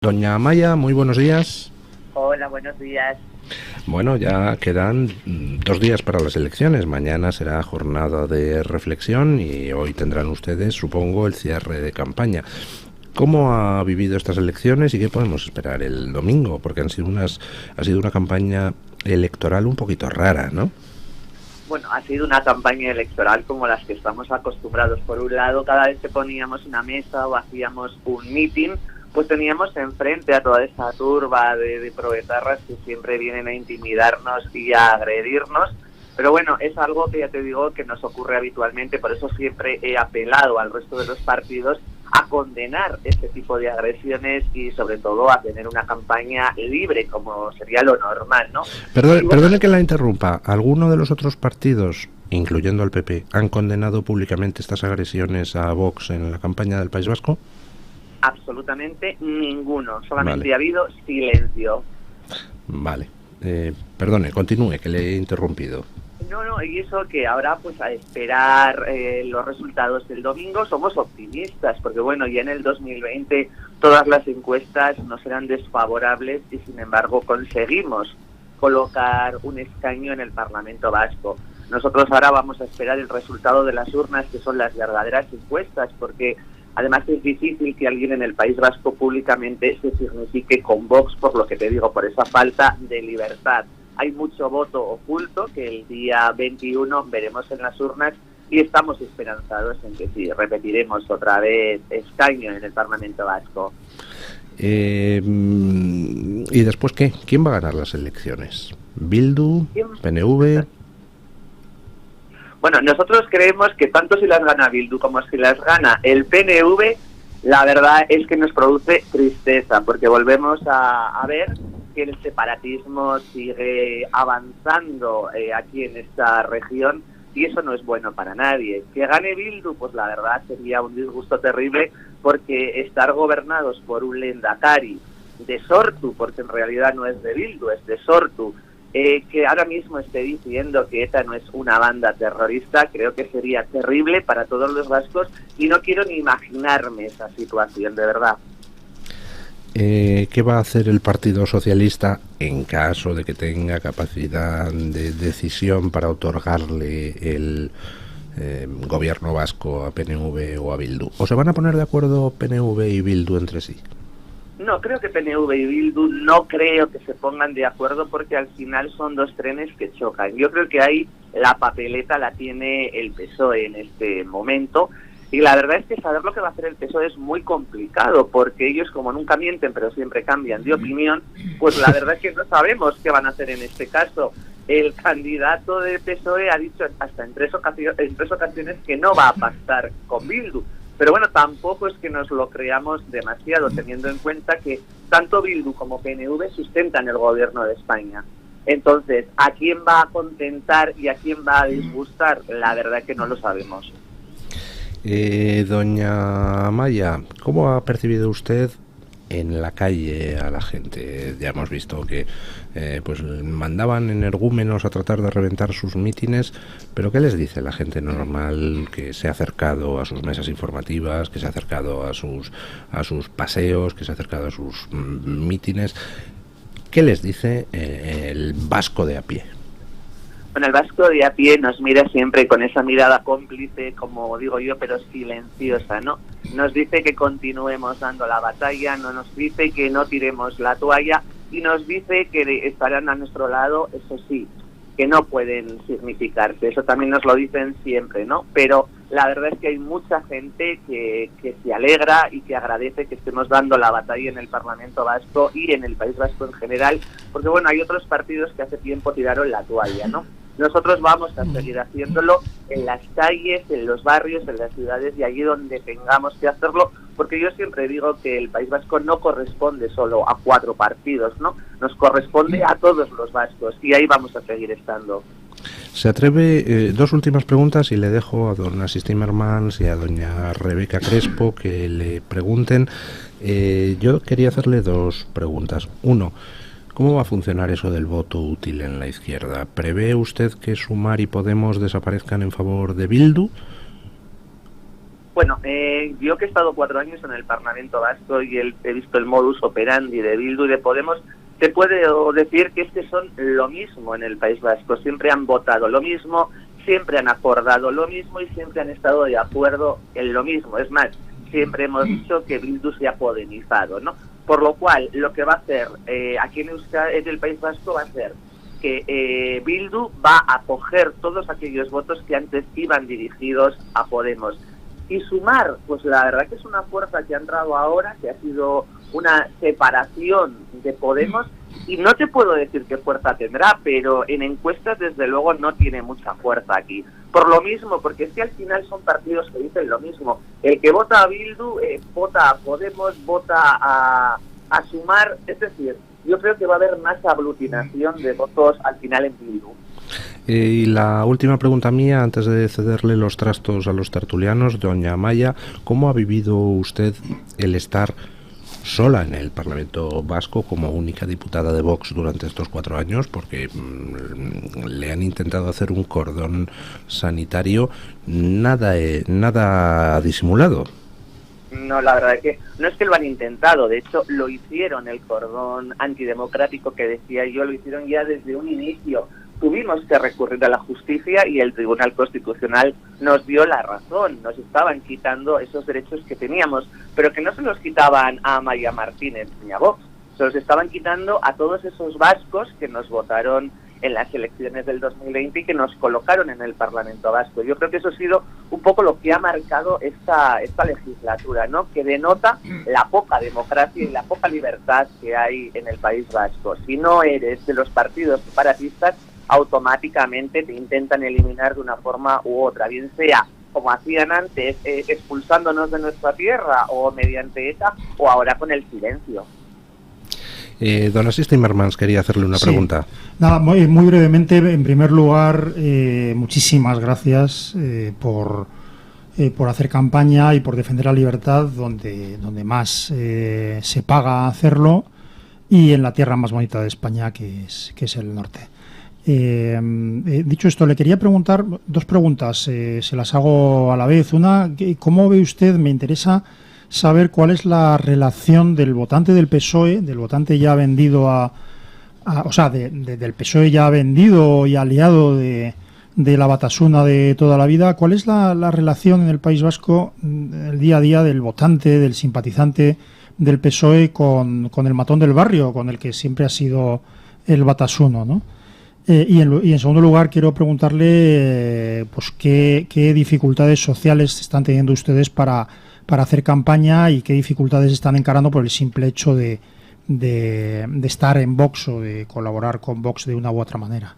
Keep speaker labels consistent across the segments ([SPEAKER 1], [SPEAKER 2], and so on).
[SPEAKER 1] Doña Amaya, muy buenos días.
[SPEAKER 2] Hola, buenos días.
[SPEAKER 1] Bueno, ya quedan 2 días para las elecciones. Mañana será jornada de reflexión y hoy tendrán ustedes, supongo, el cierre de campaña. ¿Cómo ha vivido estas elecciones y qué podemos esperar el domingo? Porque ha sido una campaña electoral un poquito rara, ¿no?
[SPEAKER 2] Bueno, ha sido una campaña electoral como las que estamos acostumbrados. Por un lado, cada vez que poníamos una mesa o hacíamos un meeting, pues teníamos enfrente a toda esa turba de proetarras que siempre vienen a intimidarnos y a agredirnos. Pero bueno, es algo que ya te digo que nos ocurre habitualmente, por eso siempre he apelado al resto de los partidos a condenar este tipo de agresiones y sobre todo a tener una campaña libre, como sería lo normal, ¿no? Y bueno,
[SPEAKER 1] Perdone que la interrumpa. ¿Alguno de los otros partidos, incluyendo al PP, han condenado públicamente estas agresiones a Vox en la campaña del País Vasco?
[SPEAKER 2] absolutamente ninguno,
[SPEAKER 1] Vale,
[SPEAKER 2] solamente ha habido silencio.
[SPEAKER 1] vale. Perdone, continúe, que le he interrumpido.
[SPEAKER 2] No, y eso que ahora pues a esperar los resultados del domingo somos optimistas, porque bueno, ya en el 2020 todas las encuestas nos eran desfavorables y sin embargo conseguimos colocar un escaño en el Parlamento Vasco. Nosotros ahora vamos a esperar el resultado de las urnas, que son las verdaderas encuestas, porque además es difícil que alguien en el País Vasco públicamente se signifique con Vox, por lo que te digo, por esa falta de libertad. Hay mucho voto oculto que el día 21 veremos en las urnas y estamos esperanzados en que sí, repetiremos otra vez escaño en el Parlamento Vasco.
[SPEAKER 1] ¿Y después qué? ¿Quién va a ganar las elecciones? ¿Bildu? ¿PNV?
[SPEAKER 2] Bueno, nosotros creemos que tanto si las gana Bildu como si las gana el PNV, la verdad es que nos produce tristeza, porque volvemos a ver que el separatismo sigue avanzando aquí en esta región y eso no es bueno para nadie. Que gane Bildu, pues la verdad sería un disgusto terrible, porque estar gobernados por un lehendakari de Sortu, porque en realidad no es de Bildu, es de Sortu, que ahora mismo esté diciendo que ETA no es una banda terrorista, creo que sería terrible para todos los vascos y no quiero ni imaginarme esa situación, de verdad.
[SPEAKER 1] ¿Qué va a hacer el Partido Socialista en caso de que tenga capacidad de decisión para otorgarle el gobierno vasco a PNV o a Bildu? ¿O se van a poner de acuerdo PNV y Bildu entre sí?
[SPEAKER 2] No, creo que PNV y Bildu no creo que se pongan de acuerdo, porque al final son dos trenes que chocan. Yo creo que ahí la papeleta la tiene el PSOE en este momento. Y la verdad es que saber lo que va a hacer el PSOE es muy complicado, porque ellos, como nunca mienten, pero siempre cambian de opinión, pues la verdad es que no sabemos qué van a hacer en este caso. El candidato del PSOE ha dicho hasta en tres ocasiones que no va a pactar con Bildu. Pero bueno, tampoco es que nos lo creamos demasiado, teniendo en cuenta que tanto Bildu como PNV sustentan el gobierno de España. Entonces, ¿a quién va a contentar y a quién va a disgustar? La verdad que no lo sabemos.
[SPEAKER 1] Doña Maya, ¿cómo ha percibido usted en la calle a la gente? Ya hemos visto que pues mandaban energúmenos a tratar de reventar sus mítines, pero ¿qué les dice la gente normal que se ha acercado a sus mesas informativas, que se ha acercado a sus paseos, que se ha acercado a sus mítines? ¿Qué les dice el vasco de a pie?
[SPEAKER 2] Bueno, el vasco de a pie nos mira siempre con esa mirada cómplice, como digo yo, pero silenciosa, ¿no? Nos dice que continuemos dando la batalla, no nos dice que no tiremos la toalla y nos dice que estarán a nuestro lado, eso sí, que no pueden significarse. Eso también nos lo dicen siempre, ¿no? Pero la verdad es que hay mucha gente que se alegra y que agradece que estemos dando la batalla en el Parlamento Vasco y en el País Vasco en general, porque bueno, hay otros partidos que hace tiempo tiraron la toalla, ¿no? Nosotros vamos a seguir haciéndolo en las calles, en los barrios, en las ciudades y allí donde tengamos que hacerlo, porque yo siempre digo que el País Vasco no corresponde solo a 4 partidos, ¿no? Nos corresponde a todos los vascos y ahí vamos a seguir estando.
[SPEAKER 1] ¿Se atreve? Dos últimas preguntas y le dejo a don Asís Timmermans y a doña Rebeca Crespo que le pregunten. Yo quería hacerle dos preguntas. Uno, ¿cómo va a funcionar eso del voto útil en la izquierda? ¿Prevé usted que Sumar y Podemos desaparezcan en favor de Bildu?
[SPEAKER 2] Bueno, yo que he estado 4 años en el Parlamento Vasco y he visto el modus operandi de Bildu y de Podemos, te puedo decir que es que son lo mismo en el País Vasco. Siempre han votado lo mismo, siempre han acordado lo mismo y siempre han estado de acuerdo en lo mismo. Es más, siempre hemos dicho que Bildu se ha podemizado, ¿no? Por lo cual, lo que va a hacer aquí en el País Vasco va a ser que Bildu va a coger todos aquellos votos que antes iban dirigidos a Podemos. Y Sumar, pues la verdad que es una fuerza que ha entrado ahora, que ha sido una separación de Podemos, y no te puedo decir qué fuerza tendrá, pero en encuestas desde luego no tiene mucha fuerza aquí. Por lo mismo, porque es que al final son partidos que dicen lo mismo. El que vota a Bildu vota a Podemos, vota a Sumar, es decir, yo creo que va a haber más aglutinación de votos al final en Bildu.
[SPEAKER 1] Y la última pregunta mía, antes de cederle los trastos a los tertulianos, doña Amaia, ¿cómo ha vivido usted el estar sola en el Parlamento Vasco como única diputada de Vox durante estos 4 años? Porque le han intentado hacer un cordón sanitario nada disimulado.
[SPEAKER 2] No, la verdad es que no es que lo han intentado, de hecho lo hicieron, el cordón antidemocrático que decía yo, lo hicieron ya desde un inicio. Tuvimos que recurrir a la justicia y el Tribunal Constitucional nos dio la razón, nos estaban quitando esos derechos que teníamos, pero que no se los quitaban a Amaia Martínez ni a Vox, se los estaban quitando a todos esos vascos que nos votaron en las elecciones del 2020 y que nos colocaron en el Parlamento Vasco. Yo creo que eso ha sido un poco lo que ha marcado esta legislatura, ¿no? Que denota la poca democracia y la poca libertad que hay en el País Vasco. Si no eres de los partidos separatistas, automáticamente te intentan eliminar de una forma u otra, bien sea como hacían antes, expulsándonos de nuestra tierra, o mediante ETA, o ahora con el silencio.
[SPEAKER 1] Don Asís Timmermans, quería hacerle una pregunta.
[SPEAKER 3] Nada, muy brevemente, en primer lugar, muchísimas gracias por hacer campaña y por defender la libertad donde más se paga hacerlo, y en la tierra más bonita de España, que es el norte. Dicho esto, le quería preguntar 2 preguntas, se las hago a la vez. Una, ¿cómo ve usted? Me interesa saber cuál es la relación del votante del PSOE, del votante ya vendido del PSOE ya vendido y aliado de la Batasuna de toda la vida. ¿Cuál es la relación en el País Vasco, el día a día, del votante, del simpatizante del PSOE con el matón del barrio, con el que siempre ha sido el batasuno, ¿no? Y en segundo lugar, quiero preguntarle pues qué dificultades sociales están teniendo ustedes para hacer campaña, y qué dificultades están encarando por el simple hecho de estar en Vox o de colaborar con Vox de una u otra manera.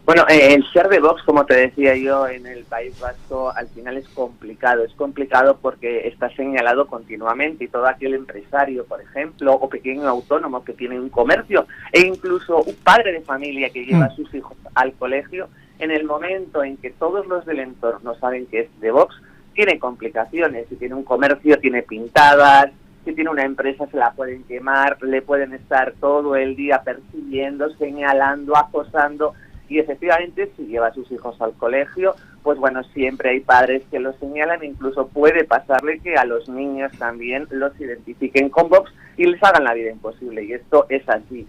[SPEAKER 2] Bueno, el ser de Vox, como te decía yo, en el País Vasco al final es complicado. Es complicado porque está señalado continuamente, y todo aquel empresario, por ejemplo, o pequeño autónomo que tiene un comercio, e incluso un padre de familia que lleva a sus hijos al colegio, en el momento en que todos los del entorno saben que es de Vox, tiene complicaciones. Si tiene un comercio, tiene pintadas; si tiene una empresa, se la pueden quemar, le pueden estar todo el día persiguiendo, señalando, acosando. Y efectivamente, si lleva a sus hijos al colegio, pues bueno, siempre hay padres que los señalan, incluso puede pasarle que a los niños también los identifiquen con Vox y les hagan la vida imposible, y esto es así.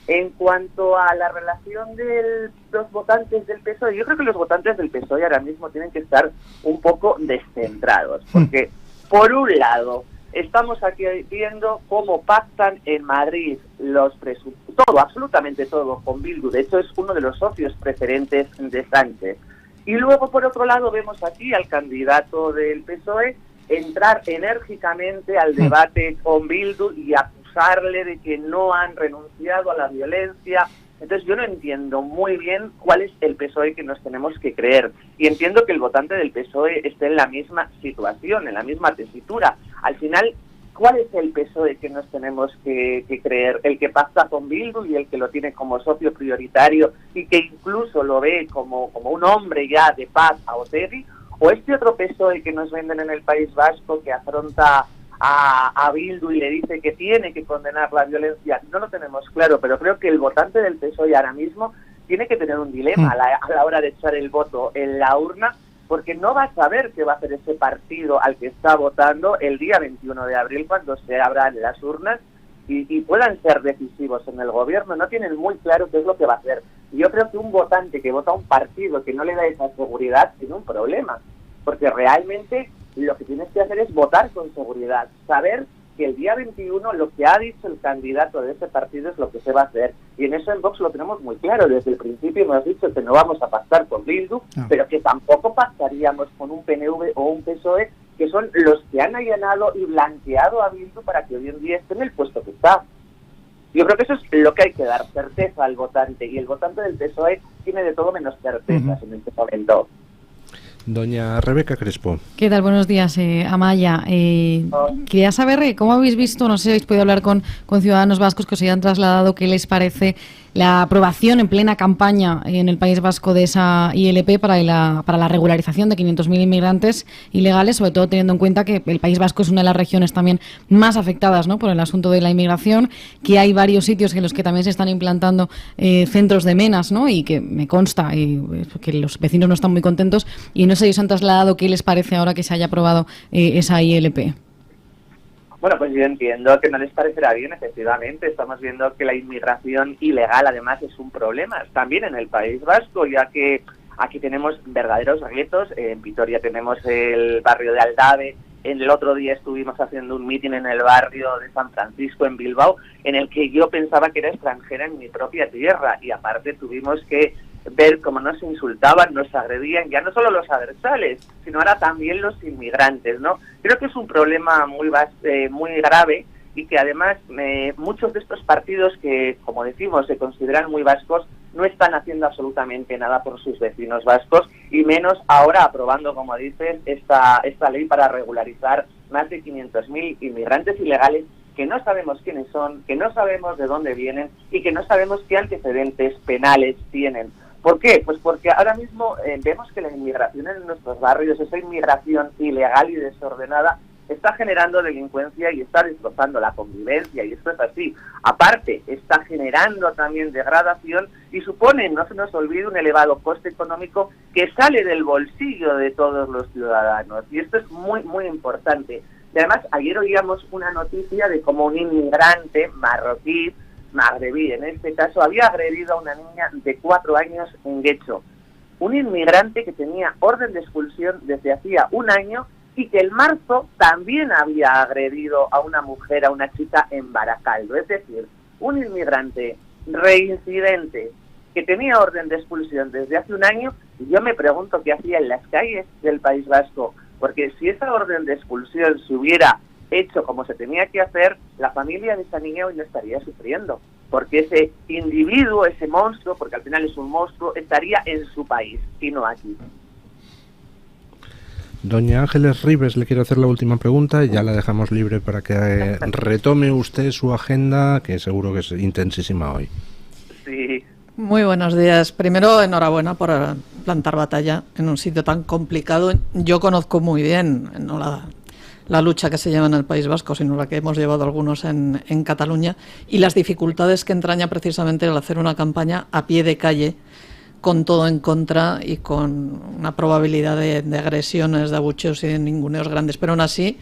[SPEAKER 2] En cuanto a la relación de los votantes del PSOE, yo creo que los votantes del PSOE ahora mismo tienen que estar un poco descentrados, porque por un lado estamos aquí viendo cómo pactan en Madrid los presupuestos, todo, absolutamente todo, con Bildu. De hecho, es uno de los socios preferentes de Sánchez. Y luego, por otro lado, vemos aquí al candidato del PSOE entrar enérgicamente al debate con Bildu y acusarle de que no han renunciado a la violencia. Entonces yo no entiendo muy bien cuál es el PSOE que nos tenemos que creer. Y entiendo que el votante del PSOE esté en la misma situación, en la misma tesitura. Al final, ¿cuál es el PSOE que nos tenemos que creer? ¿El que pacta con Bildu y el que lo tiene como socio prioritario y que incluso lo ve como un hombre ya de paz a Otegi? ¿O este otro PSOE que nos venden en el País Vasco, que afronta a Bildu y le dice que tiene que condenar la violencia? No lo tenemos claro, pero creo que el votante del PSOE ahora mismo tiene que tener un dilema a la hora de echar el voto en la urna, porque no va a saber qué va a hacer ese partido al que está votando el día 21 de abril cuando se abran las urnas y puedan ser decisivos en el gobierno. No tienen muy claro qué es lo que va a hacer. Yo creo que un votante que vota a un partido que no le da esa seguridad tiene un problema, porque realmente lo que tienes que hacer es votar con seguridad, saber que el día 21 lo que ha dicho el candidato de ese partido es lo que se va a hacer. Y en eso en Vox lo tenemos muy claro. Desde el principio hemos dicho que no vamos a pactar con Bildu, pero que tampoco pactaríamos con un PNV o un PSOE, que son los que han allanado y blanqueado a Bildu para que hoy en día esté en el puesto que está. Yo creo que eso es lo que hay que dar, certeza al votante. Y el votante del PSOE tiene de todo menos certezas en este momento.
[SPEAKER 1] Doña Rebeca Crespo.
[SPEAKER 4] ¿Qué tal? Buenos días, Amaya. Quería saber cómo habéis visto, no sé si habéis podido hablar con ciudadanos vascos que os hayan trasladado, qué les parece la aprobación en plena campaña en el País Vasco de esa ILP para la regularización de 500.000 inmigrantes ilegales, sobre todo teniendo en cuenta que el País Vasco es una de las regiones también más afectadas, ¿no?, por el asunto de la inmigración, que hay varios sitios en los que también se están implantando centros de menas, ¿no?, y que me consta que los vecinos no están muy contentos, y no sé si os han trasladado qué les parece ahora que se haya aprobado esa ILP.
[SPEAKER 2] Bueno, pues yo entiendo que no les parecerá bien, efectivamente. Estamos viendo que la inmigración ilegal además es un problema también en el País Vasco, ya que aquí tenemos verdaderos retos. En Vitoria tenemos el barrio de Aldave. El otro día estuvimos haciendo un mitin en el barrio de San Francisco, en Bilbao, en el que yo pensaba que era extranjera en mi propia tierra, y aparte tuvimos que ver cómo nos insultaban, nos agredían, ya no solo los adversales, sino ahora también los inmigrantes, ¿no? Creo que es un problema muy grave, y que además muchos de estos partidos que, como decimos, se consideran muy vascos, no están haciendo absolutamente nada por sus vecinos vascos, y menos ahora aprobando, como dices, esta ley para regularizar más de 500.000 inmigrantes ilegales que no sabemos quiénes son, que no sabemos de dónde vienen y que no sabemos qué antecedentes penales tienen. ¿Por qué? Pues porque ahora mismo vemos que la inmigración en nuestros barrios, esa inmigración ilegal y desordenada, está generando delincuencia y está destrozando la convivencia, y esto es así. Aparte, está generando también degradación y supone, no se nos olvide, un elevado coste económico que sale del bolsillo de todos los ciudadanos, y esto es muy, muy importante. Y además, ayer oíamos una noticia de cómo un inmigrante magrebí en este caso, había agredido a una niña de 4 años en Guecho. Un inmigrante que tenía orden de expulsión desde hacía un año y que en marzo también había agredido a una mujer, a una chica en Baracaldo. Es decir, un inmigrante reincidente que tenía orden de expulsión desde hace un año, y yo me pregunto qué hacía en las calles del País Vasco, porque si esa orden de expulsión se hubiera hecho como se tenía que hacer, la familia de esa niña hoy no estaría sufriendo, porque ese individuo, ese monstruo, porque al final es un monstruo, estaría en su país y no aquí.
[SPEAKER 1] Doña Ángeles Ribes, le quiero hacer la última pregunta, ya la dejamos libre para que retome usted su agenda, que seguro que es intensísima hoy.
[SPEAKER 2] Sí.
[SPEAKER 5] Muy buenos días. Primero, enhorabuena por plantar batalla en un sitio tan complicado. Yo conozco muy bien, no la lucha que se lleva en el País Vasco, sino la que hemos llevado algunos en Cataluña, y las dificultades que entraña precisamente el hacer una campaña a pie de calle, con todo en contra y con una probabilidad de agresiones, de abucheos y de ninguneos grandes. Pero aún así,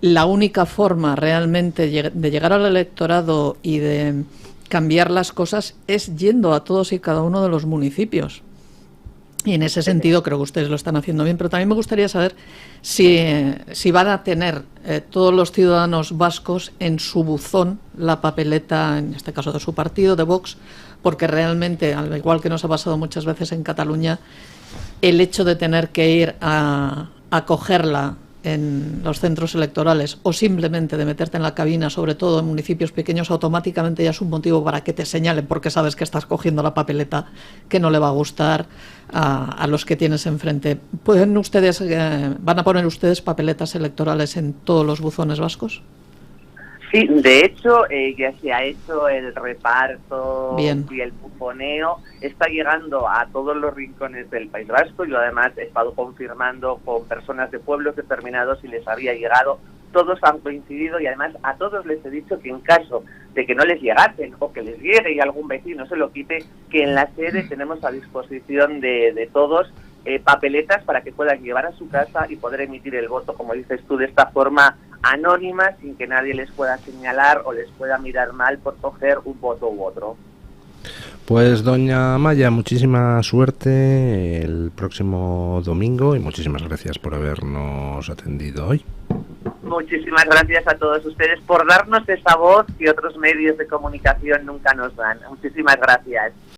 [SPEAKER 5] la única forma realmente de llegar al electorado y de cambiar las cosas es yendo a todos y cada uno de los municipios. Y en ese sentido creo que ustedes lo están haciendo bien, pero también me gustaría saber si van a tener todos los ciudadanos vascos en su buzón la papeleta, en este caso de su partido, de Vox, porque realmente, al igual que nos ha pasado muchas veces en Cataluña, el hecho de tener que ir a cogerla en los centros electorales o simplemente de meterte en la cabina, sobre todo en municipios pequeños, automáticamente ya es un motivo para que te señalen, porque sabes que estás cogiendo la papeleta que no le va a gustar a los que tienes enfrente. ¿Van a poner ustedes papeletas electorales en todos los buzones vascos?
[SPEAKER 2] Sí, de hecho ya se ha hecho el reparto. Bien. Y el bufoneo está llegando a todos los rincones del País Vasco. Yo además he estado confirmando con personas de pueblos determinados si les había llegado. Todos han coincidido, y además a todos les he dicho que en caso de que no les llegasen o que les llegue y algún vecino se lo quite, que en la sede tenemos a disposición de todos papeletas para que puedan llevar a su casa y poder emitir el voto, como dices tú, de esta forma anónima, sin que nadie les pueda señalar o les pueda mirar mal por coger un voto u otro.
[SPEAKER 1] Pues doña Amaya, muchísima suerte el próximo domingo y muchísimas gracias por habernos atendido hoy.
[SPEAKER 2] Muchísimas gracias a todos ustedes por darnos esa voz que otros medios de comunicación nunca nos dan. Muchísimas gracias.